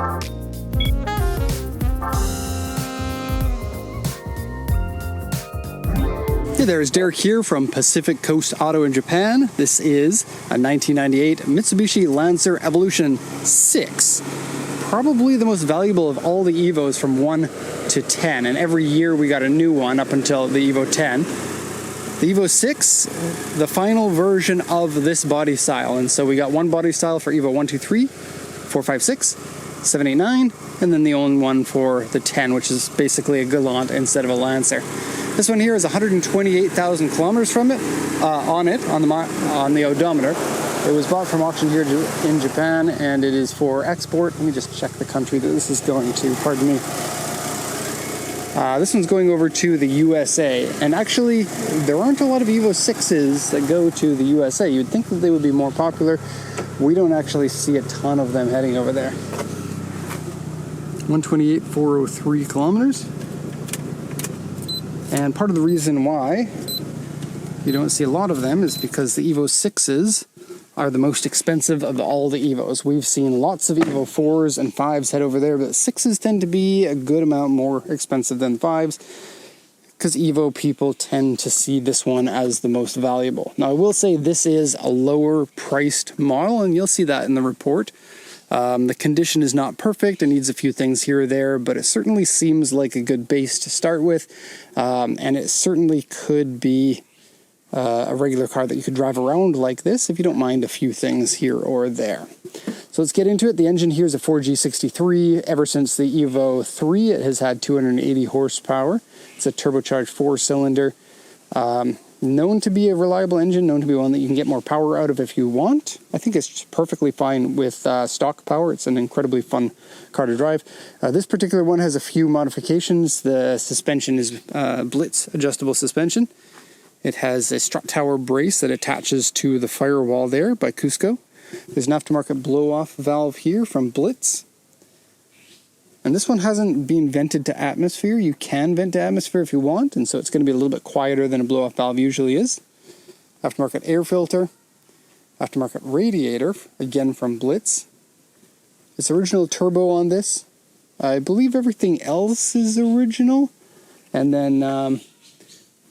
Hey there, it's Derek here from Pacific Coast Auto in Japan. This is a 1998 Mitsubishi Lancer Evolution 6. Probably the most valuable of all the Evos from 1 to 10. And every year we got a new one up until the Evo 10. The Evo 6, the final version of this body style. And so we got one body style for Evo 1, 2, 3, 4, 5, 6, 7, 8, 9, and then the only one for the 10, which is basically a Galant instead of a Lancer. This one here is 128,000 kilometers from it, on the odometer. It was bought from auction here in Japan, and it is for export. Let me just check the country that this is going to, pardon me. This one's going over to the USA, and actually, there aren't a lot of Evo 6s that go to the USA. You'd think that they would be more popular. We don't actually see a ton of them heading over there. 128,403 kilometers. And part of the reason why you don't see a lot of them is because the Evo 6s are the most expensive of all the Evos. We've seen lots of Evo 4s and 5s head over there, but 6s tend to be a good amount more expensive than 5s because Evo people tend to see this one as the most valuable. Now, I will say this is a lower priced model, and you'll see that in the report. The condition is not perfect. It needs a few things here or there, but it certainly seems like a good base to start with. And it certainly could be a regular car that you could drive around like this if you don't mind a few things here or there. So let's get into it. The engine here is a 4G63. Ever since the Evo 3, it has had 280 horsepower. It's a turbocharged 4-cylinder. Known to be a reliable engine, known to be one that you can get more power out of if you want. I think it's perfectly fine with stock power. It's an incredibly fun car to drive. This particular one has a few modifications. The suspension is Blitz adjustable suspension. It has a strut tower brace that attaches to the firewall there by Cusco. There's an aftermarket blow-off valve here from Blitz. And this one hasn't been vented to atmosphere. You can vent to atmosphere if you want, and so it's going to be a little bit quieter than a blow-off valve usually is. Aftermarket air filter. Aftermarket radiator, again from Blitz. It's original turbo on this. I believe everything else is original. And then,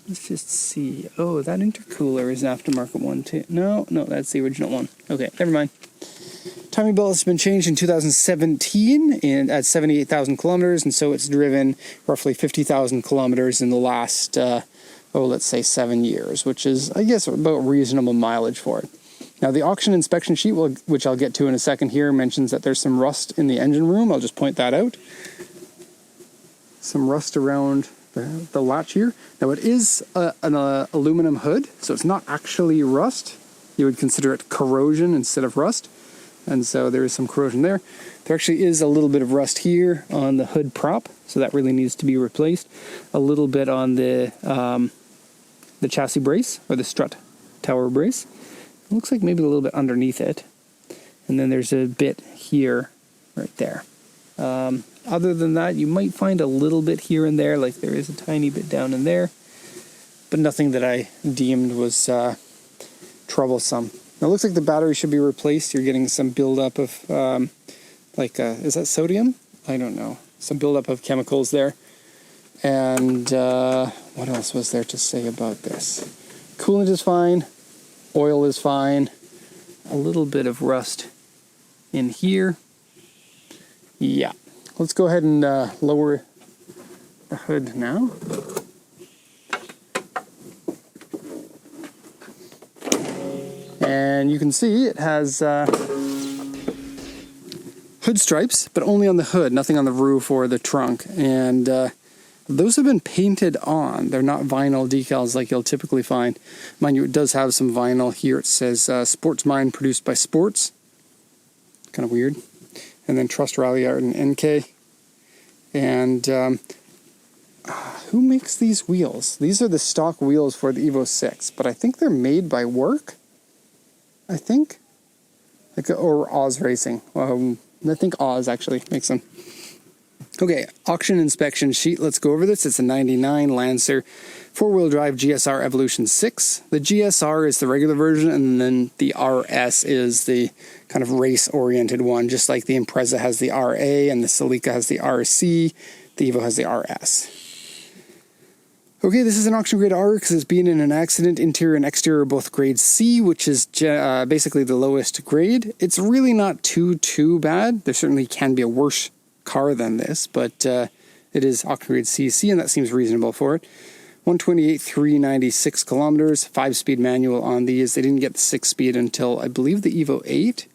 let's just see. Oh, that intercooler is an aftermarket one too. No, that's the original one. Okay, never mind. Timing belt has been changed in 2017 at 78,000 kilometers, and so it's driven roughly 50,000 kilometers in the last, let's say 7 years, which is, I guess, about reasonable mileage for it. Now, the auction inspection sheet, which I'll get to in a second here, mentions that there's some rust in the engine room. I'll just point that out. Some rust around the latch here. Now, it is an aluminum hood, so it's not actually rust. You would consider it corrosion instead of rust. And so there is some corrosion there. There actually is a little bit of rust here on the hood prop, so that really needs to be replaced. A little bit on the chassis brace, or the strut tower brace. It looks like maybe a little bit underneath it. And then there's a bit here, right there. Other than that, you might find a little bit here and there, like there is a tiny bit down in there, but nothing that I deemed was troublesome. Now, it looks like the battery should be replaced. You're getting some buildup of, is that sodium? I don't know. Some buildup of chemicals there. And what else was there to say about this? Coolant is fine. Oil is fine. A little bit of rust in here. Yeah. Let's go ahead and lower the hood now. And you can see it has hood stripes, but only on the hood, nothing on the roof or the trunk. And those have been painted on. They're not vinyl decals like you'll typically find. Mind you, it does have some vinyl here. It says Sports Mine produced by Sports. Kind of weird. And then Trust Rally Art and NK. And who makes these wheels? These are the stock wheels for the Evo 6, but I think they're made by Work. I think. Or Oz Racing. I think Oz actually makes them. Okay, auction inspection sheet. Let's go over this. It's a 99 Lancer 4-wheel drive GSR Evolution 6. The GSR is the regular version, and then the RS is the kind of race-oriented one, just like the Impreza has the RA and the Celica has the RC, the Evo has the RS. Okay, this is an auction grade R because it's been in an accident. Interior and exterior are both grade C, which is basically the lowest grade. It's really not too bad. There certainly can be a worse car than this, but it is auction grade CC, and that seems reasonable for it. 128,396 kilometers, 5-speed manual on these. They didn't get the 6-speed until, I believe, the Evo 8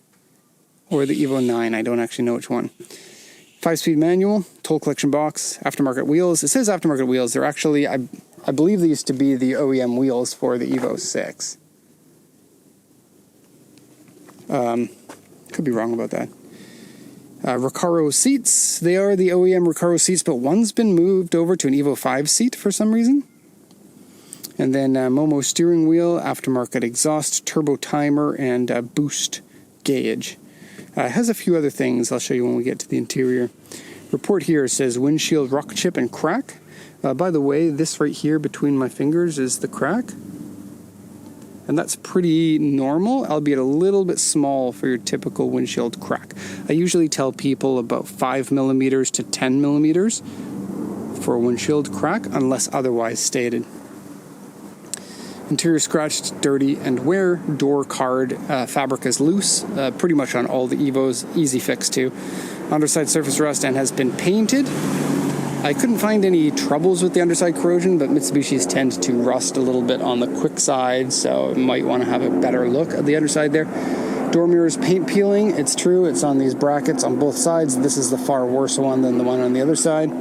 or the Evo 9. I don't actually know which one. 5-speed manual, toll collection box, aftermarket wheels. It says aftermarket wheels. They're actually, I believe these to be the OEM wheels for the Evo 6. Could be wrong about that. Recaro seats. They are the OEM Recaro seats, but one's been moved over to an Evo 5 seat for some reason. And then Momo steering wheel, aftermarket exhaust, turbo timer, and boost gauge. It has a few other things I'll show you when we get to the interior. Report here says windshield rock chip and crack. By the way, this right here between my fingers is the crack. And that's pretty normal, albeit a little bit small for your typical windshield crack. I usually tell people about 5 millimeters to 10 millimeters for a windshield crack, unless otherwise stated. Interior scratched, dirty, and wear. Door card fabric is loose, pretty much on all the Evos. Easy fix too. Underside surface rust and has been painted. I couldn't find any troubles with the underside corrosion, but Mitsubishis tend to rust a little bit on the quick side, so you might want to have a better look at the underside there. Door mirrors paint peeling. It's true, it's on these brackets on both sides. This is the far worse one than the one on the other side.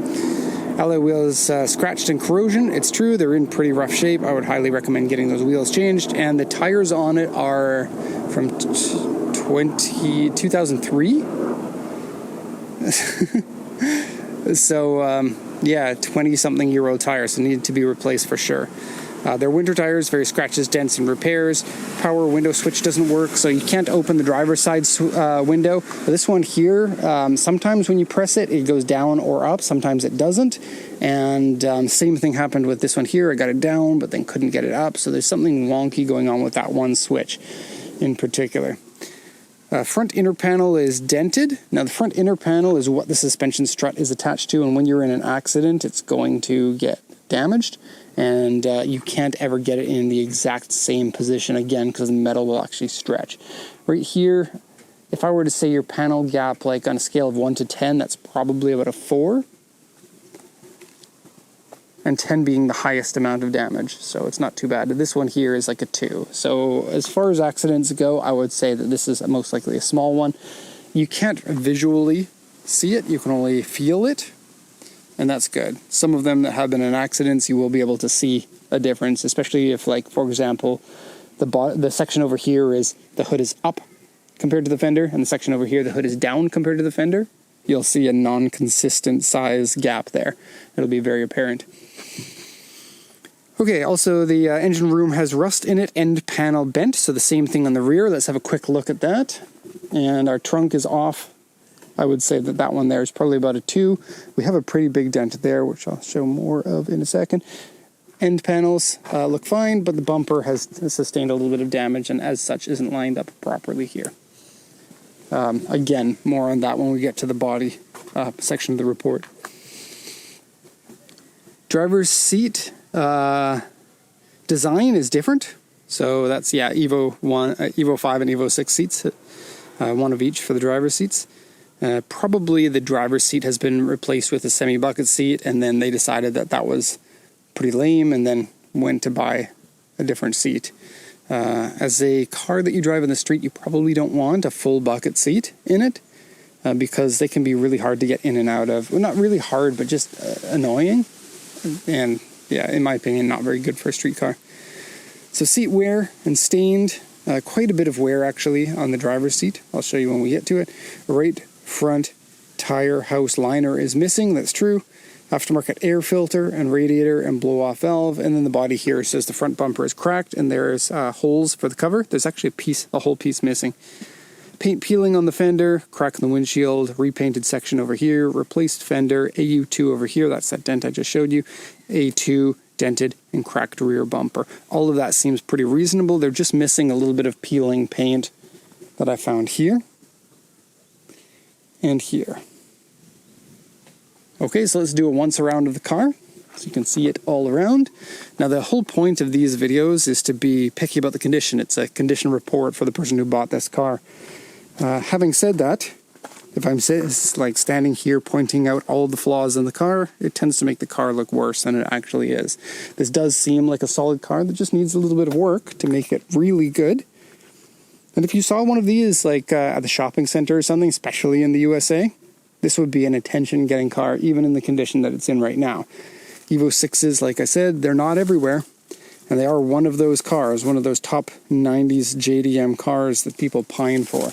Alloy wheels scratched and corrosion. It's true, they're in pretty rough shape. I would highly recommend getting those wheels changed. And the tires on it are from 2003. So, yeah, 20-something-year-old tires, so need to be replaced for sure. They're winter tires, very scratches, dents, and repairs. Power window switch doesn't work, so you can't open the driver's side window. But this one here, sometimes when you press it, it goes down or up. Sometimes it doesn't. And same thing happened with this one here. I got it down, but then couldn't get it up. So there's something wonky going on with that one switch in particular. Front inner panel is dented. Now, the front inner panel is what the suspension strut is attached to, and when you're in an accident, it's going to get damaged, and you can't ever get it in the exact same position again because the metal will actually stretch. Right here, if I were to say your panel gap, like on a scale of 1 to 10, that's probably about a 4. And 10 being the highest amount of damage, so it's not too bad. This one here is like a 2. So as far as accidents go, I would say that this is most likely a small one. You can't visually see it, you can only feel it, and that's good. Some of them that have been in accidents, you will be able to see a difference, especially if, like, for example, the section over here is the hood is up compared to the fender, and the section over here, the hood is down compared to the fender. You'll see a non-consistent size gap there. It'll be very apparent. Okay, also the engine room has rust in it, end panel bent, so the same thing on the rear. Let's have a quick look at that. And our trunk is off. I would say that that one there is probably about a 2. We have a pretty big dent there, which I'll show more of in a second. End panels look fine, but the bumper has sustained a little bit of damage and as such isn't lined up properly here. Again, more on that when we get to the body section of the report. Driver's seat design is different. So that's, yeah, Evo 5 and Evo 6 seats, one of each for the driver's seats. Probably the driver's seat has been replaced with a semi-bucket seat, and then they decided that that was pretty lame and then went to buy a different seat. As a car that you drive in the street, you probably don't want a full bucket seat in it because they can be really hard to get in and out of. Well, not really hard, but just annoying. And yeah, in my opinion, not very good for a street car. So seat wear and stained, quite a bit of wear actually on the driver's seat. I'll show you when we get to it. Right front tire house liner is missing, that's true. Aftermarket air filter and radiator and blow-off valve, and then the body here says the front bumper is cracked and there's holes for the cover. There's actually a whole piece missing. paint peeling on the fender, crack in the windshield, repainted section over here, replaced fender, AU2 over here, that's that dent I just showed you, A2, dented and cracked rear bumper. All of that seems pretty reasonable. They're just missing a little bit of peeling paint that I found here and here. Okay, so let's do a once around of the car so you can see it all around. Now the whole point of these videos is to be picky about the condition. It's a condition report for the person who bought this car. Having said that, if I'm like standing here pointing out all the flaws in the car, it tends to make the car look worse than it actually is. This does seem like a solid car that just needs a little bit of work to make it really good. And if you saw one of these like at the shopping center or something, especially in the USA, this would be an attention-getting car, even in the condition that it's in right now. Evo 6s, like I said, they're not everywhere. And they are one of those cars, one of those top 90s JDM cars that people pine for.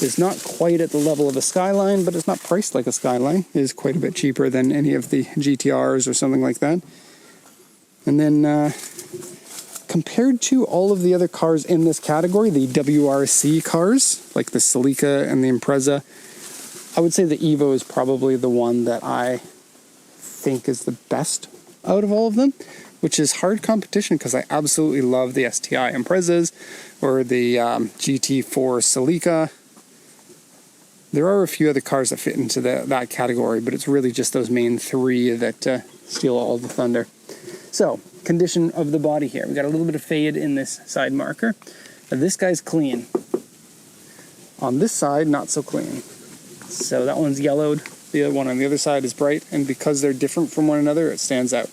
It's not quite at the level of a Skyline, but it's not priced like a Skyline. It is quite a bit cheaper than any of the GTRs or something like that. And then compared to all of the other cars in this category, the WRC cars, like the Celica and the Impreza, I would say the Evo is probably the one that I think is the best out of all of them, which is hard competition because I absolutely love the STI Imprezas or the GT4 Celica. There are a few other cars that fit into that category, but it's really just those main three that steal all the thunder. So, condition of the body here. We got a little bit of fade in this side marker. Now, this guy's clean. On this side, not so clean. So that one's yellowed. The other one on the other side is bright, and because they're different from one another, it stands out.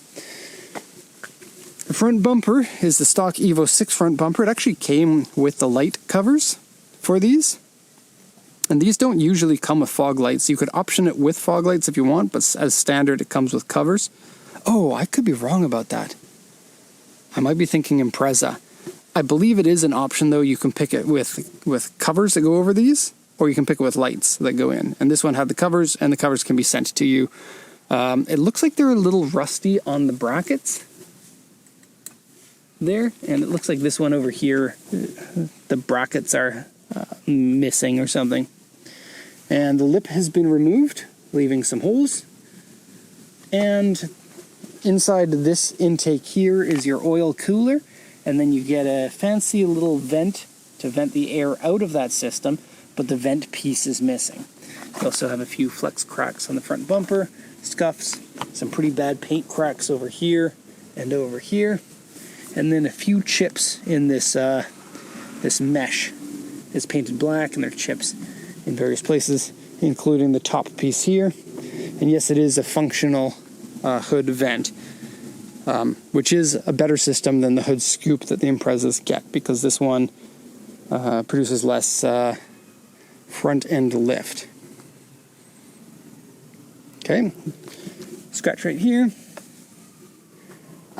The front bumper is the stock Evo 6 front bumper. It actually came with the light covers for these. And these don't usually come with fog lights. You could option it with fog lights if you want, but as standard, it comes with covers. Oh, I could be wrong about that. I might be thinking Impreza. I believe it is an option, though. You can pick it with covers that go over these, or you can pick it with lights that go in. And this one had the covers, and the covers can be sent to you. It looks like they're a little rusty on the brackets there, and it looks like this one over here, the brackets are missing or something. And the lip has been removed, leaving some holes. And inside this intake here is your oil cooler, and then you get a fancy little vent to vent the air out of that system, but the vent piece is missing. You also have a few flex cracks on the front bumper, scuffs, some pretty bad paint cracks over here and over here, and then a few chips in this this mesh. It's painted black, and there are chips in various places, including the top piece here. And yes, it is a functional hood vent, which is a better system than the hood scoop that the Imprezas get, because this one produces less front end lift. Okay, scratch right here.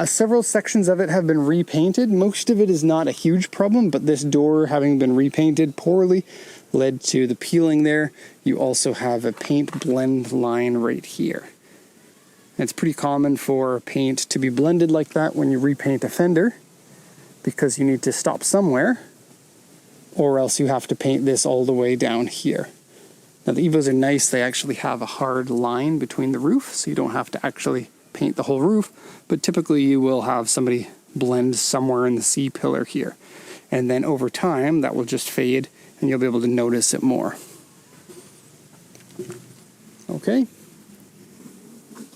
Several sections of it have been repainted. Most of it is not a huge problem, but this door having been repainted poorly led to the peeling there. You also have a paint blend line right here. And it's pretty common for paint to be blended like that when you repaint a fender, because you need to stop somewhere, or else you have to paint this all the way down here. Now the Evos are nice. They actually have a hard line between the roof, so you don't have to actually paint the whole roof, but typically you will have somebody blend somewhere in the C-pillar here. And then over time, that will just fade, and you'll be able to notice it more. Okay.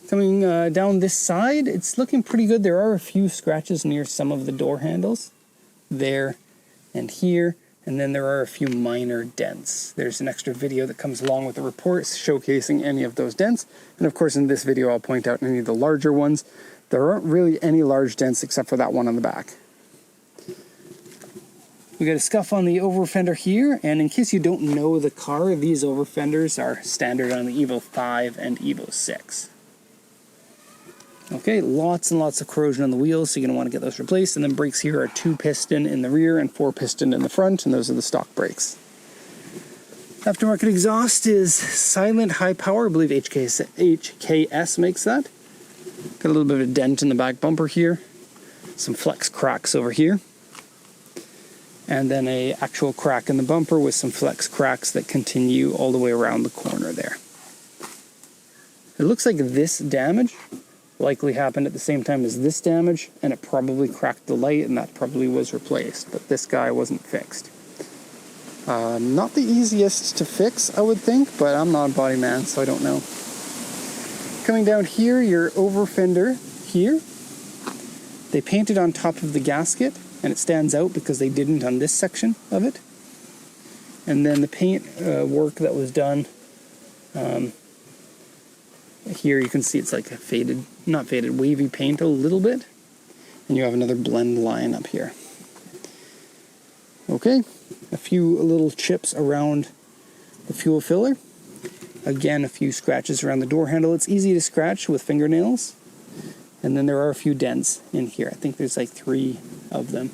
Coming down this side, it's looking pretty good. There are a few scratches near some of the door handles, there and here, and then there are a few minor dents. There's an extra video that comes along with the reports showcasing any of those dents. And of course in this video I'll point out any of the larger ones. There aren't really any large dents except for that one on the back. We got a scuff on the over fender here, and in case you don't know the car, these over fenders are standard on the Evo 5 and Evo 6. Okay, lots and lots of corrosion on the wheels, so you're going to want to get those replaced. And then brakes here are 2-piston in the rear and 4-piston in the front, and those are the stock brakes. Aftermarket exhaust is silent high power. I believe HKS makes that. Got a little bit of a dent in the back bumper here. Some flex cracks over here. and then a actual crack in the bumper with some flex cracks that continue all the way around the corner there. It looks like this damage likely happened at the same time as this damage, and it probably cracked the light, and that probably was replaced, but this guy wasn't fixed. Not the easiest to fix, I would think, but I'm not a body man, so I don't know. Coming down here, your over fender here, they painted on top of the gasket, and it stands out because they didn't on this section of it. And then the paint work that was done, here you can see it's like a faded, not faded, wavy paint a little bit. And you have another blend line up here. Okay, a few little chips around the fuel filler. Again, a few scratches around the door handle. It's easy to scratch with fingernails. And then there are a few dents in here. I think there's like 3 of them.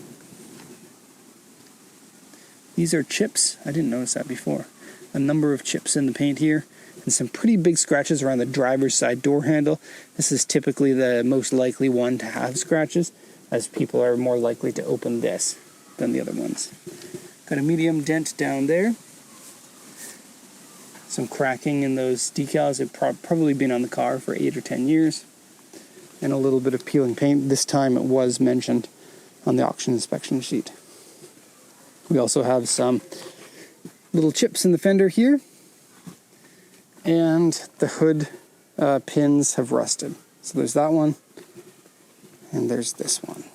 These are chips. I didn't notice that before. A number of chips in the paint here. And some pretty big scratches around the driver's side door handle. This is typically the most likely one to have scratches, as people are more likely to open this than the other ones. Got a medium dent down there. Some cracking in those decals. Have probably been on the car for 8 or 10 years. And a little bit of peeling paint. This time it was mentioned on the auction inspection sheet. We also have some little chips in the fender here. And the hood pins have rusted. So there's that one. And there's this one.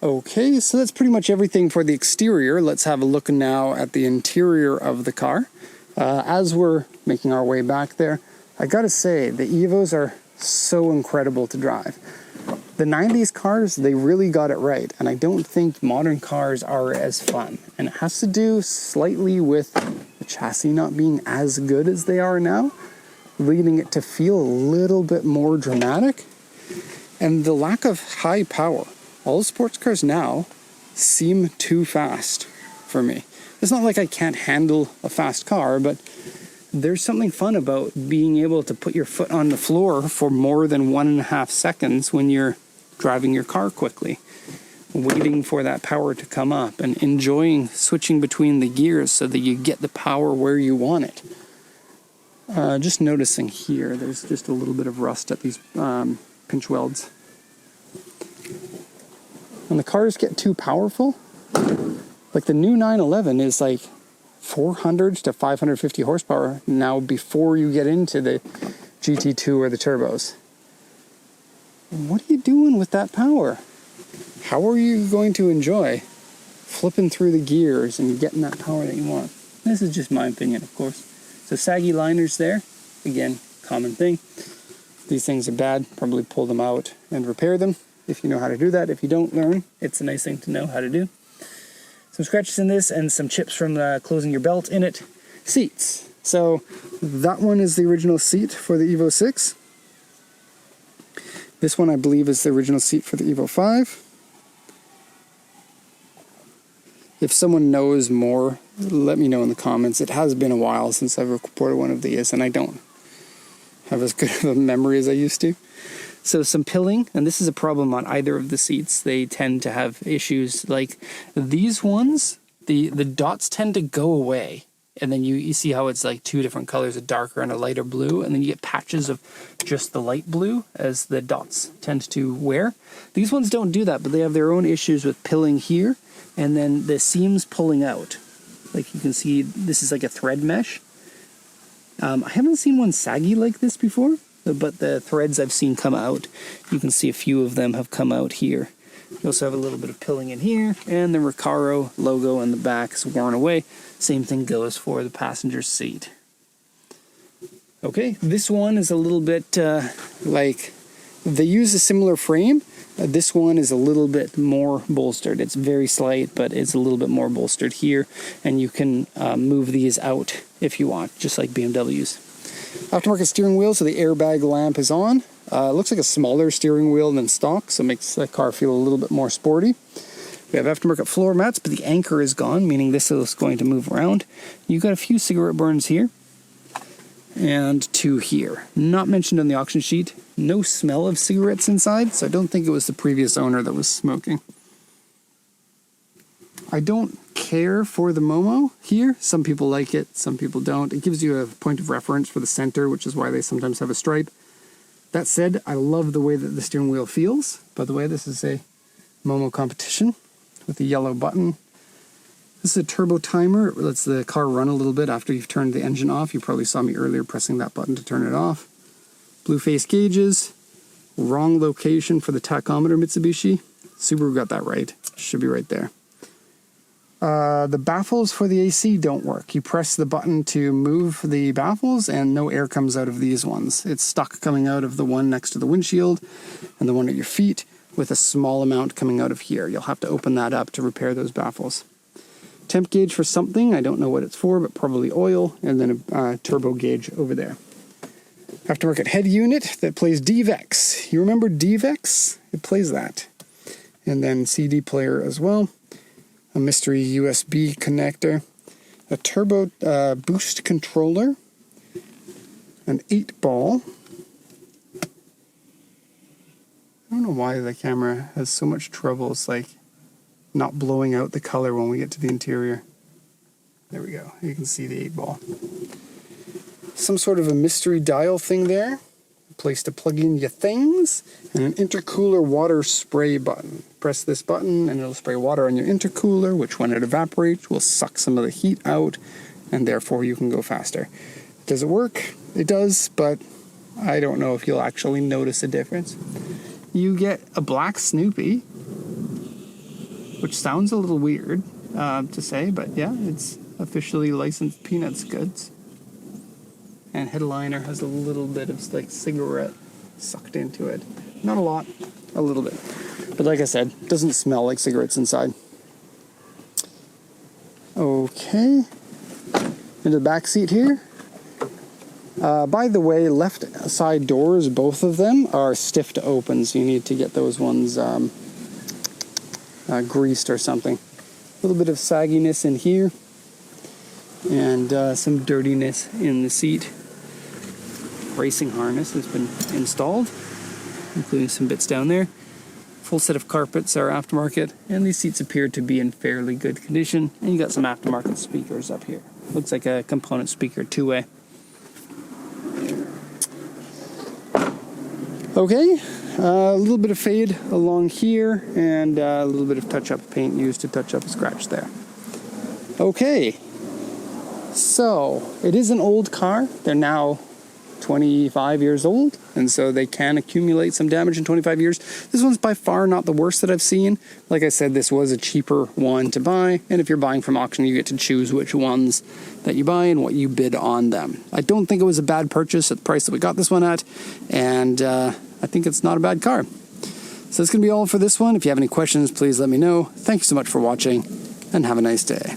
Okay, so that's pretty much everything for the exterior. Let's have a look now at the interior of the car. As we're making our way back there, I gotta say, the Evos are so incredible to drive. The 90s cars, they really got it right, and I don't think modern cars are as fun. And it has to do slightly with the chassis not being as good as they are now, leading it to feel a little bit more dramatic. And the lack of high power. All sports cars now seem too fast for me. It's not like I can't handle a fast car, but there's something fun about being able to put your foot on the floor for more than 1.5 seconds when you're driving your car quickly, waiting for that power to come up and enjoying switching between the gears so that you get the power where you want it. Just noticing here, there's just a little bit of rust at these pinch welds. When the cars get too powerful, like the new 911 is like 400 to 550 horsepower now before you get into the GT2 or the turbos. What are you doing with that power? How are you going to enjoy flipping through the gears and getting that power that you want? This is just my opinion, of course. So saggy liners there, again, common thing. These things are bad, probably pull them out and repair them if you know how to do that. If you don't learn, it's a nice thing to know how to do. Some scratches in this and some chips from closing your belt in it. Seats. So that one is the original seat for the Evo 6. This one I believe is the original seat for the Evo 5. If someone knows more, let me know in the comments. It has been a while since I've recorded one of these, and I don't have as good of a memory as I used to. So some pilling, and this is a problem on either of the seats. They tend to have issues like these ones, the dots tend to go away. And then you see how it's like 2 different colors, a darker and a lighter blue, and then you get patches of just the light blue as the dots tend to wear. These ones don't do that, but they have their own issues with pilling here, and then the seams pulling out. Like you can see, this is like a thread mesh. I haven't seen one saggy like this before, but the threads I've seen come out, you can see a few of them have come out here. You also have a little bit of pilling in here, and the Recaro logo on the back is worn away. Same thing goes for the passenger seat. Okay, this one is a little bit like, they use a similar frame. This one is a little bit more bolstered. It's very slight, but it's a little bit more bolstered here, and you can move these out if you want, just like BMWs. Aftermarket steering wheel, so the airbag lamp is on. It looks like a smaller steering wheel than stock, so it makes the car feel a little bit more sporty. We have aftermarket floor mats, but the anchor is gone, meaning this is going to move around. You've got a few cigarette burns here, and 2 here. Not mentioned on the auction sheet. No smell of cigarettes inside, so I don't think it was the previous owner that was smoking. I don't care for the Momo here. Some people like it, some people don't. It gives you a point of reference for the center, which is why they sometimes have a stripe. That said, I love the way that the steering wheel feels. By the way, this is a Momo competition with a yellow button. This is a turbo timer. It lets the car run a little bit after you've turned the engine off. You probably saw me earlier pressing that button to turn it off. Blue face gauges. Wrong location for the tachometer, Mitsubishi. Subaru got that right. Should be right there. The baffles for the AC don't work. You press the button to move the baffles and no air comes out of these ones. It's stuck coming out of the one next to the windshield and the one at your feet with a small amount coming out of here. You'll have to open that up to repair those baffles. Temp gauge for something. I don't know what it's for, but probably oil, and then a turbo gauge over there. Aftermarket head unit that plays DVX. You remember DVX? It plays that. And then CD player as well. A mystery USB connector, a turbo boost controller, an 8-ball. I don't know why the camera has so much trouble. It's like not blowing out the color when we get to the interior. There we go. You can see the 8-ball. Some sort of a mystery dial thing there. A place to plug in your things. And an intercooler water spray button. Press this button and it'll spray water on your intercooler, which when it evaporates will suck some of the heat out, and therefore you can go faster. Does it work? It does, but I don't know if you'll actually notice a difference. You get a black Snoopy, which sounds a little weird to say, but yeah, it's officially licensed Peanuts goods. And headliner has a little bit of like cigarette sucked into it. Not a lot, a little bit. But like I said, it doesn't smell like cigarettes inside. Okay. Into the back seat here. By the way, left side doors, both of them, are stiff to open, so you need to get those ones greased or something. A little bit of sagginess in here. And some dirtiness in the seat. Racing harness has been installed, including some bits down there. Full set of carpets are aftermarket, and these seats appear to be in fairly good condition. And you got some aftermarket speakers up here. Looks like a component speaker, two-way. Okay, a little bit of fade along here, and a little bit of touch-up paint used to touch up a scratch there. Okay, so it is an old car. They're now 25 years old, and so they can accumulate some damage in 25 years. This one's by far not the worst that I've seen. Like I said, this was a cheaper one to buy, and if you're buying from auction, you get to choose which ones that you buy and what you bid on them. I don't think it was a bad purchase at the price that we got this one at, and I think it's not a bad car. So that's going to be all for this one. If you have any questions, please let me know. Thank you so much for watching, and have a nice day.